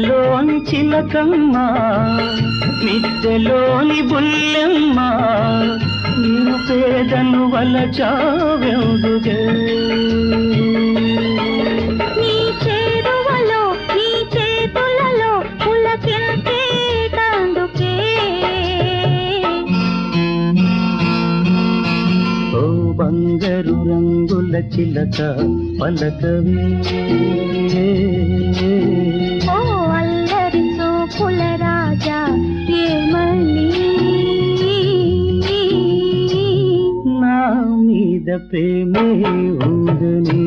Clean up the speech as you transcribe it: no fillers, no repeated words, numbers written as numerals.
మిద్దెలోని చిలకమ్మ మిద్దెలోని బుల్లెమ్మ నేను పేదను వలచావెందుకే నీ చేరువలో నీ చేతులలో పులకించేటందుకే ఓ బంగారు రంగుల చిలక పలకవే ఓ అల్లరి చూపుల రాజా ఏమని నా మీద ప్రేమే ఉందని